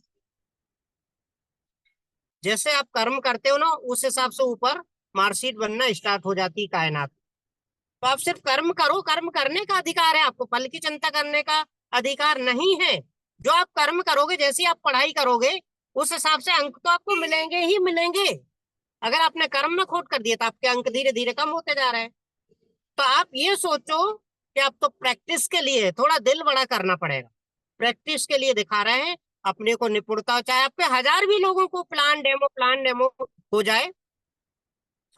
Speaker 2: जैसे आप कर्म करते हो ना, उस हिसाब से ऊपर मार्कशीट बनना स्टार्ट हो जाती है कायनात। तो आप सिर्फ कर्म करो, कर्म करने का अधिकार है आपको, फल की चिंता करने का अधिकार नहीं है। जो आप कर्म करोगे, जैसी आप पढ़ाई करोगे, उस हिसाब से अंक तो आपको मिलेंगे ही मिलेंगे। अगर आपने कर्म में खोट कर दिया तो आपके अंक धीरे धीरे कम होते जा रहे हैं। तो आप ये सोचो कि आप तो प्रैक्टिस के लिए थोड़ा दिल बड़ा करना पड़ेगा, प्रैक्टिस के लिए दिखा रहे हैं अपने को निपुणता, चाहे आपके 1000 भी लोगों को प्लान डेमो हो जाए,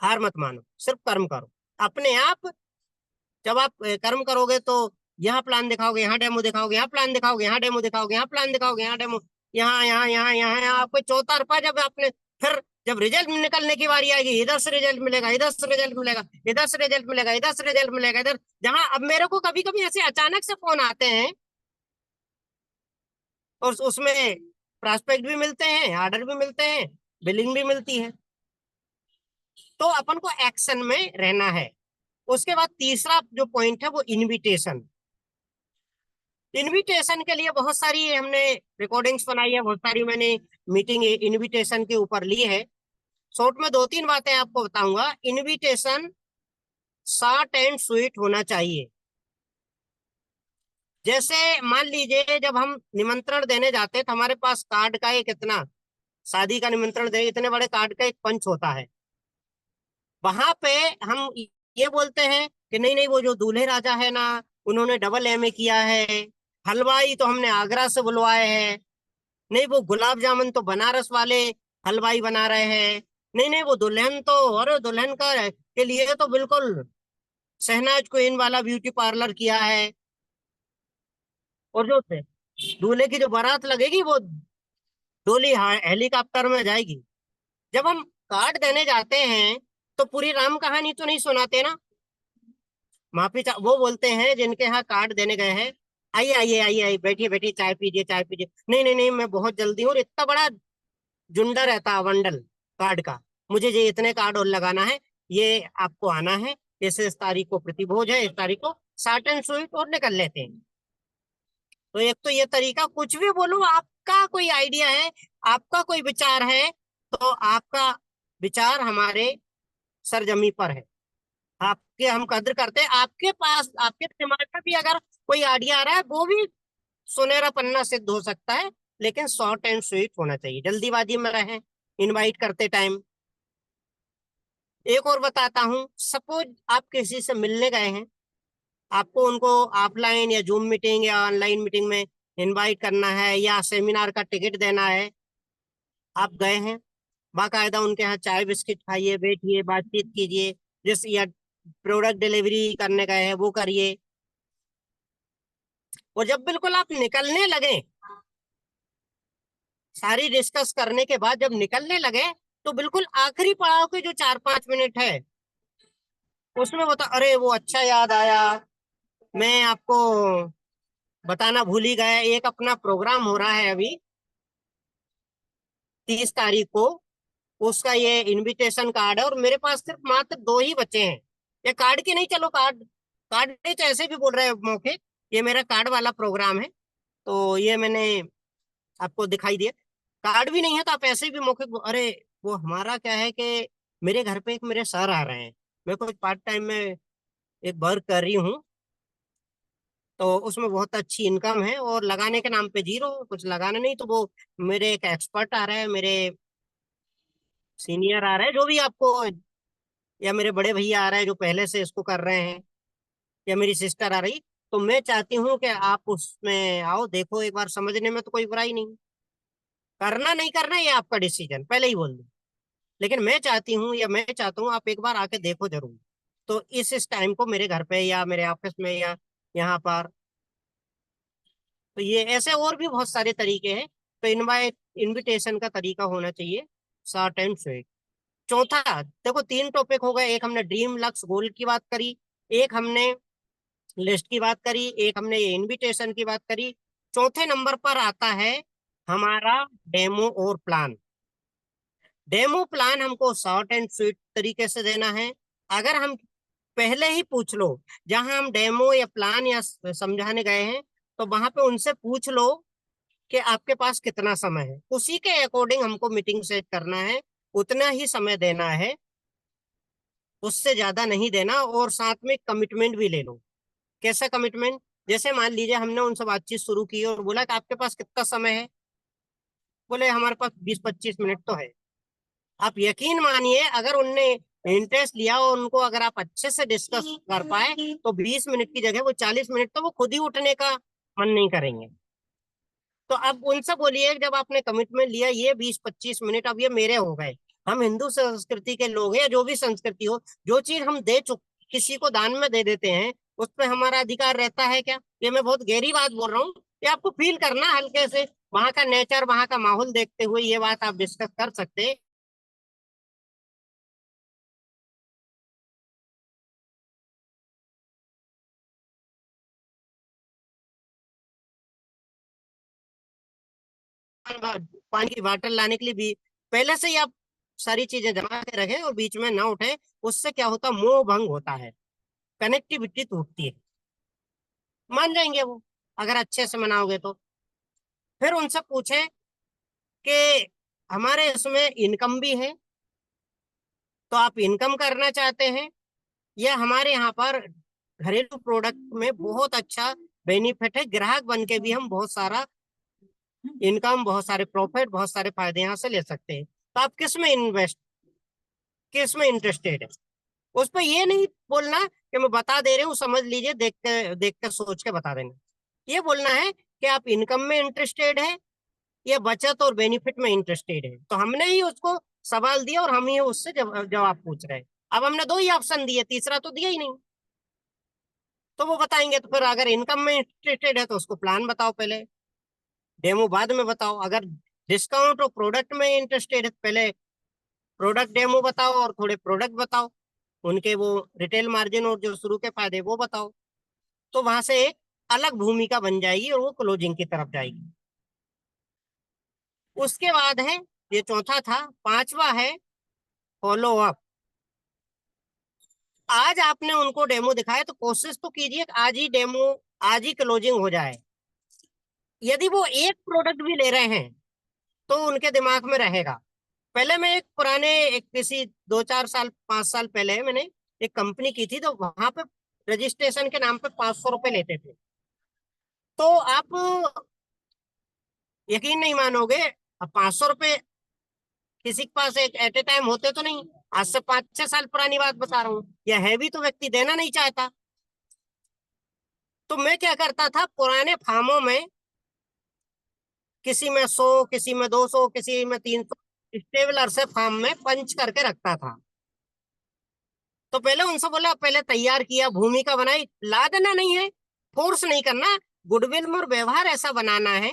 Speaker 2: हार मत मानो, सिर्फ कर्म करो अपने आप। जब आप कर्म करोगे तो यहाँ प्लान दिखाओगे, यहाँ डेमो दिखाओगे, यहाँ प्लान दिखाओगे, यहाँ डेमो दिखाओगे, यहाँ प्लान दिखाओगे, यहाँ डेमो, यहाँ यहाँ यहाँ यहाँ यहाँ आपको चौथा रुपया जब आपने, फिर जब रिजल्ट निकलने की बारी आएगी, इधर से रिजल्ट मिलेगा, इधर से रिजल्ट मिलेगा, इधर से रिजल्ट मिलेगा, इधर से रिजल्ट मिलेगा, इधर जहाँ। अब मेरे को कभी कभी ऐसे अचानक से फोन आते हैं, और उसमें प्रॉस्पेक्ट भी मिलते हैं, ऑर्डर भी मिलते हैं, बिलिंग भी मिलती है। तो अपन को एक्शन में रहना है। उसके बाद तीसरा जो पॉइंट है वो इनविटेशन। इनविटेशन के लिए बहुत सारी हमने रिकॉर्डिंग्स बनाई है, बहुत सारी मैंने मीटिंग इनविटेशन के ऊपर ली है। शॉर्ट में 2-3 बातें आपको बताऊंगा। इनविटेशन शॉर्ट एंड स्वीट होना चाहिए। जैसे मान लीजिए जब हम निमंत्रण देने जाते हैं, तो हमारे पास कार्ड का एक, इतना शादी का निमंत्रण दे, इतने बड़े कार्ड का एक पंच होता है। वहां पे हम ये बोलते हैं कि नहीं नहीं, वो जो दूल्हे राजा है ना, उन्होंने डबल एमए किया है। हलवाई तो हमने आगरा से बुलवाए हैं। नहीं, वो गुलाब जामुन तो बनारस वाले हलवाई बना रहे हैं। नहीं नहीं, वो दुल्हन तो, अरे दुल्हन का के लिए तो बिल्कुल शहनाज कुइन वाला ब्यूटी पार्लर किया है। और जो दूल्हे की जो बारात लगेगी, वो डोली हेलीकॉप्टर में जाएगी। जब हम कार्ड देने जाते हैं तो पूरी राम कहानी तो नहीं सुनाते ना। वो बोलते हैं जिनके यहाँ कार्ड देने गए हैं, आइए आइए आइए आइए, बैठिए बैठिए, चाय पीजिए चाय पीजिए। नहीं नहीं नहीं, मैं बहुत जल्दी हूँ। और इतना बड़ा जुंडा रहता है बंडल कार्ड का, मुझे ये इतने कार्ड और लगाना है, ये आपको आना है, इस तारीख को प्रतिभोज है, इस तारीख को शार्ट एंड स्वीट, और निकल लेते हैं। तो एक तो ये तरीका, कुछ भी बोलो, आपका कोई आइडिया है, आपका कोई विचार है, तो आपका विचार हमारे सरजमी पर है। आपके हम कद्र करते हैं। आपके पास, आपके दिमाग में भी अगर कोई आइडिया आ रहा है, वो भी सुनहरा पन्ना सिद्ध हो सकता है, लेकिन शॉर्ट एंड स्वीट होना चाहिए, जल्दीबाजी में रहें इनवाइट करते टाइम। एक और बताता हूँ, सपोज आप किसी से मिलने गए हैं, आपको उनको ऑफलाइन या जूम मीटिंग या ऑनलाइन मीटिंग में इनवाइट करना है, या सेमिनार का टिकट देना है। आप गए हैं, बाकायदा उनके यहाँ चाय बिस्किट खाइए, बैठिए, बातचीत कीजिए, जिस या प्रोडक्ट डिलीवरी करने गए हैं वो करिए। और जब बिल्कुल आप निकलने लगे, सारी डिस्कस करने के बाद जब निकलने लगे, तो बिल्कुल आखिरी पड़ाव के जो 4-5 मिनट है, उसमें बता, अरे वो अच्छा याद आया, मैं आपको बताना भूल ही गया, एक अपना प्रोग्राम हो रहा है अभी 30 तारीख को, उसका ये इनविटेशन कार्ड है, और मेरे पास सिर्फ मात्र 2 ही बचे हैं। ये कार्ड की नहीं, चलो कार्ड, कार्ड नहीं तो ऐसे भी बोल रहे हैं मौके, ये मेरा कार्ड वाला प्रोग्राम है, तो ये मैंने आपको दिखाई दिया। कार्ड भी नहीं है तो आप ऐसे भी मौके, अरे वो हमारा क्या है कि मेरे घर पे एक मेरे सर आ रहे हैं, मैं कुछ पार्ट टाइम में एक वर्क कर रही हूँ, तो उसमें बहुत अच्छी इनकम है, और लगाने के नाम पे जीरो, कुछ लगाना नहीं, तो वो मेरे एक एक्सपर्ट आ रहे हैं, मेरे सीनियर आ रहे हैं, जो भी आपको, या मेरे बड़े भैया आ रहे हैं जो पहले से इसको कर रहे हैं, या मेरी सिस्टर आ रही। तो मैं चाहती हूँ कि आप उसमें आओ, देखो एक बार, समझने में तो कोई बुराई नहीं, करना नहीं करना ये आपका डिसीजन, पहले ही बोल दूं। लेकिन मैं चाहती हूँ, या मैं चाहता हूँ आप एक बार आके देखो जरूर। तो इस टाइम को मेरे घर पे या मेरे ऑफिस में या यहाँ पर, तो ये ऐसे और भी बहुत सारे तरीके हैं। तो इनविटेशन का तरीका होना चाहिए शॉर्ट एंड स्वीट। चौथा, देखो 3 टॉपिक हो गए, एक हमने ड्रीम लक्ष्य गोल की बात करी, एक हमने लिस्ट की बात करी, एक हमने ये इनविटेशन की बात करी। चौथे नंबर पर आता है हमारा डेमो और प्लान। डेमो प्लान हमको शॉर्ट एंड स्वीट तरीके से देना है। अगर हम पहले ही पूछ लो, जहां हम डेमो या प्लान या समझाने गए हैं, तो वहां पे उनसे पूछ लो कि आपके पास कितना समय है, उसी के अकॉर्डिंग हमको मीटिंग सेट करना है, उतना ही समय देना है, उससे ज्यादा नहीं देना। और साथ में कमिटमेंट भी ले लो। कैसा कमिटमेंट? जैसे मान लीजिए हमने उनसे बातचीत शुरू की और बोला कि आपके पास कितना समय है, बोले हमारे पास 20-25 मिनट तो है। आप यकीन मानिए, अगर उनने इंटरेस्ट लिया और उनको अगर आप अच्छे से डिस्कस कर पाए, तो 20 मिनट की जगह वो 40 मिनट तो वो खुद ही उठने का मन नहीं करेंगे। तो अब उनसे बोलिए, जब आपने कमिटमेंट लिया, ये 20-25 मिनट अब ये मेरे हो गए। हम हिंदू संस्कृति के लोग हैं, या जो भी संस्कृति हो, जो चीज हम दे चुके, किसी को दान में दे देते हैं, उस पर हमारा अधिकार रहता है क्या? ये मैं बहुत गहरी बात बोल रहा हूँ, ये आपको फील करना हल्के से, वहां का नेचर, वहां का माहौल देखते हुए ये बात आप डिस्कस कर सकते हैं। पानी की वाटर लाने के लिए भी पहले से ही आप सारी चीजें जमा के रखें और बीच में ना उठे। उससे क्या होता, मोह भंग होता है, कनेक्टिविटी टूटती है। मान जाएंगे वो, अगर अच्छे से मनाओगे तो। फिर उनसे पूछे कि हमारे इसमें इनकम भी है, तो आप इनकम करना चाहते हैं, या हमारे यहाँ पर घरेलू प्रोडक्ट में बहुत अच्छा बेनिफिट है, ग्राहक बन के भी हम बहुत सारा इनकम, बहुत सारे प्रॉफिट, बहुत सारे फायदे यहाँ से ले सकते हैं। तो आप किस में इंटरेस्टेड है? उस पर ये नहीं बोलना कि मैं बता दे रही हूँ, समझ लीजिए, देख के सोच के बता देना। ये बोलना है कि आप इनकम में इंटरेस्टेड है या बचत और बेनिफिट में इंटरेस्टेड है। तो हमने ही उसको सवाल दिया और हम ही उससे जवाब पूछ रहे हैं। अब हमने दो ही ऑप्शन दिए, तीसरा तो दिया ही नहीं, तो वो बताएंगे। तो फिर अगर इनकम में इंटरेस्टेड है तो उसको प्लान बताओ पहले, डेमो बाद में बताओ। अगर डिस्काउंट और प्रोडक्ट में इंटरेस्टेड है तो पहले प्रोडक्ट डेमो बताओ और थोड़े प्रोडक्ट बताओ, उनके वो रिटेल मार्जिन और जो शुरू के फायदे वो बताओ। तो वहां से एक अलग भूमिका बन जाएगी और वो क्लोजिंग की तरफ जाएगी। उसके बाद है, ये चौथा था, पांचवा है फॉलो अप। आज आपने उनको डेमो दिखाया तो कोशिश तो कीजिए आज ही डेमो, आज ही क्लोजिंग हो जाए। यदि वो एक प्रोडक्ट भी ले रहे हैं तो उनके दिमाग में रहेगा। पहले मैं एक पुराने, एक किसी 2-4 साल 5 साल पहले मैंने एक कंपनी की थी, तो वहां पे रजिस्ट्रेशन के नाम पे 500 रुपए लेते थे। तो आप यकीन नहीं मानोगे, अब 500 रुपए किसी के पास एक एट ए टाइम होते तो नहीं। आज से 5-6 साल पुरानी बात बता रहा हूँ। यह है भी तो व्यक्ति देना नहीं चाहता। तो मैं क्या करता था, पुराने फार्मों में किसी में 100, किसी में 200, किसी में 300 स्टेबलर से फार्म में पंच करके रखता था। तो पहले उनसे बोला, पहले तैयार किया, भूमिका बनाई, ला देना नहीं है, फोर्स नहीं करना, गुडविल में और व्यवहार ऐसा बनाना है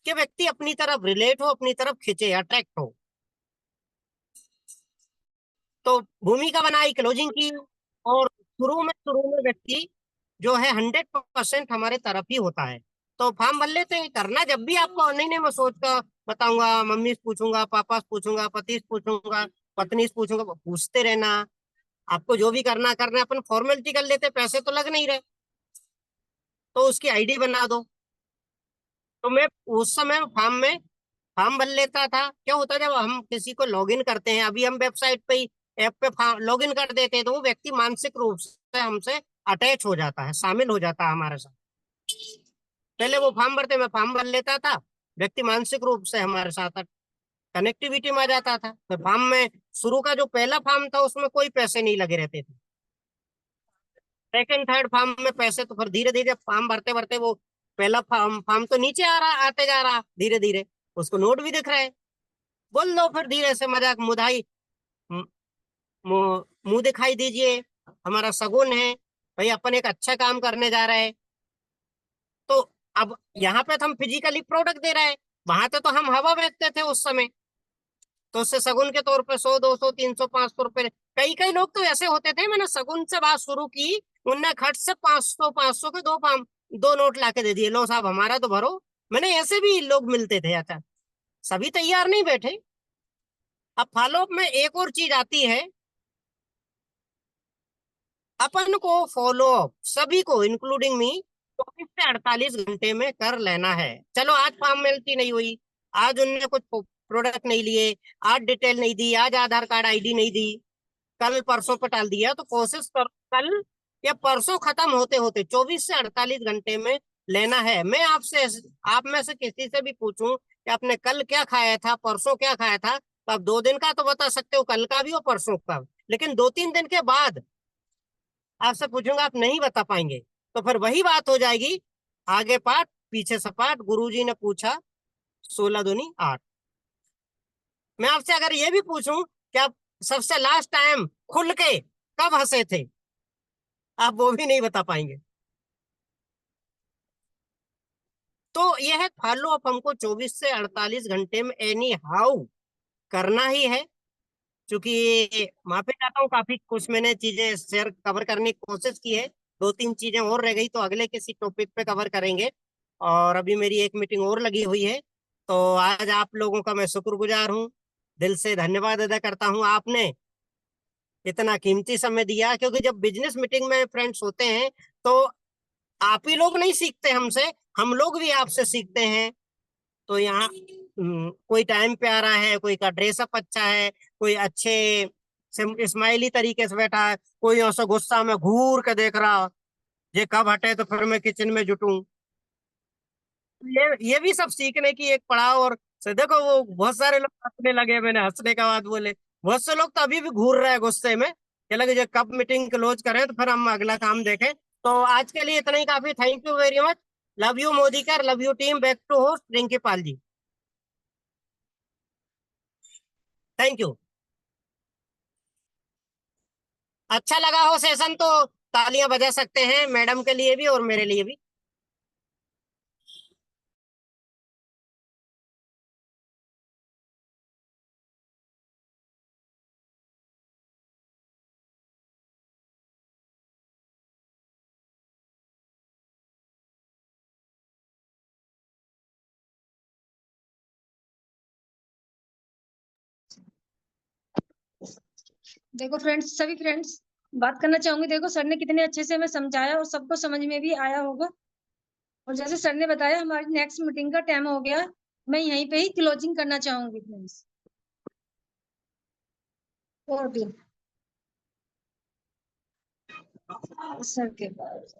Speaker 2: कि व्यक्ति अपनी तरफ रिलेट हो, अपनी तरफ खिंचे, अट्रैक्ट हो। तो भूमिका बनाई, क्लोजिंग की, और शुरू में व्यक्ति जो है 100% हमारे तरफ ही होता है। तो फॉर्म भर लेते हैं। करना जब भी आपको, नहीं नहीं मैं सोच कर बताऊंगा, मम्मी से पूछूंगा, पापा से पूछूंगा, पति से पूछूंगा, पत्नी से पूछूंगा, पूछते रहना। आपको जो भी करना करना, अपन फॉर्मेलिटी कर लेते, पैसे तो लग नहीं रहे, तो उसकी आईडी बना दो। तो मैं उस समय फॉर्म भर लेता था। क्या होता है, जब हम किसी को लॉगिन करते हैं, अभी हम वेबसाइट पे ही ऐप पे लॉगिन कर देते हैं, तो वो व्यक्ति मानसिक रूप से हमसे अटैच हो जाता है, शामिल हो जाता है हमारे साथ। पहले वो फॉर्म भरते, मैं फॉर्म भर लेता था, व्यक्ति मानसिक रूप से हमारे साथ कनेक्टिविटी में आ जाता था। तो फॉर्म में शुरू का जो पहला फॉर्म था उसमें कोई पैसे नहीं लगे रहते थे। सेकंड थर्ड फॉर्म में पैसे, तो फिर धीरे धीरे फॉर्म भरते भरते वो पहला फॉर्म फॉर्म तो नीचे आ रहा, आते जा रहा धीरे धीरे, उसको नोट भी दिख रहा है। बोल लो फिर धीरे से, मजाक मुदाई, मुंह दिखाई दीजिए, हमारा सगुन है भाई, अपन एक अच्छा काम करने जा रहे हैं। तो अब यहाँ पे तो हम फिजिकली प्रोडक्ट दे रहे हैं, वहां पे तो हम हवा बेचते थे उस समय। तो उससे सगुन के तौर पे 100, 200, 300, 500 रुपए, कई कई लोग तो ऐसे होते थे, मैंने सगुन से बात शुरू की, उनने खट से 500 के दो नोट लाके दे दिए, लो साहब हमारा तो भरो। मैंने ऐसे भी लोग मिलते थे। अच्छा, सभी तैयार नहीं बैठे। अब फॉलोअप में एक और चीज आती है, अपन को फॉलो अप सभी को इंक्लूडिंग मी 24 से 48 घंटे में कर लेना है। चलो आज फॉर्मेलिटी नहीं हुई, आज उनने कुछ प्रोडक्ट नहीं लिए, आज डिटेल नहीं दी, आज आधार कार्ड आईडी नहीं दी, कल परसों पे टाल दिया, तो कोशिश करो कल या परसों खत्म होते होते 24 से 48 घंटे में लेना है। मैं आपसे, आप में से किसी से भी पूछूं कि आपने कल क्या खाया था, परसों क्या खाया था, तो आप 2 दिन का तो बता सकते हो, कल का भी और परसों का भी। लेकिन 2-3 दिन के बाद आपसे पूछूंगा, आप नहीं बता पाएंगे। तो फिर वही बात हो जाएगी, आगे पाठ पीछे सपाट, गुरुजी ने पूछा 16 दूनी 8। मैं आपसे अगर ये भी पूछूं कि आप सबसे लास्ट टाइम खुल के कब हंसे थे, आप वो भी नहीं बता पाएंगे। तो यह है फॉलो अप, हमको 24 से 48 घंटे में एनी हाउ करना ही है। क्योंकि माफी चाहता हूँ, काफी कुछ मैंने चीजें शेयर कवर करने की कोशिश की है, 2-3 चीजें और रह गई तो अगले किसी टॉपिक पे कवर करेंगे। और अभी मेरी एक मीटिंग और लगी हुई है। तो आज आप लोगों का मैं शुक्रगुजार हूँ, दिल से धन्यवाद अदा करता हूँ, आपने इतना कीमती समय दिया। क्योंकि जब बिजनेस मीटिंग में फ्रेंड्स होते हैं तो आप ही लोग नहीं सीखते हमसे, हम लोग भी आपसे सीखते हैं। तो यहाँ कोई टाइम पे आ रहा है, कोई का ड्रेसअप अच्छा है, कोई अच्छे स्माइली तरीके से बैठा है, कोई ऐसा गुस्सा में घूर के देख रहा, ये कब हटे तो फिर मैं किचन में जुटूं। ये भी सब सीखने की एक पड़ाव। और से देखो वो बहुत सारे लोग हंसने लगे, मैंने हंसने का बात बोले, बहुत से लोग तो अभी भी घूर रहे हैं गुस्से में, कि लगे जो कब मीटिंग क्लोज करें तो फिर हम अगला काम देखें। तो आज के लिए इतना ही काफी। Thank you very much. Love you Modi कर, love you team. Back to host Rinki Pal ji. Thank you. अच्छा लगा हो सेशन तो तालियां बजा सकते हैं, मैडम के लिए भी और मेरे लिए भी।
Speaker 1: देखो फ्रेंड्स, सभी फ्रेंड्स बात करना चाहूंगी। देखो सर ने कितने अच्छे से हमें समझाया और सबको समझ में भी आया होगा। और जैसे सर ने बताया हमारी नेक्स्ट मीटिंग का टाइम हो गया, मैं यहीं पे ही क्लोजिंग करना चाहूंगी फ्रेंड्स। और भी सर के पास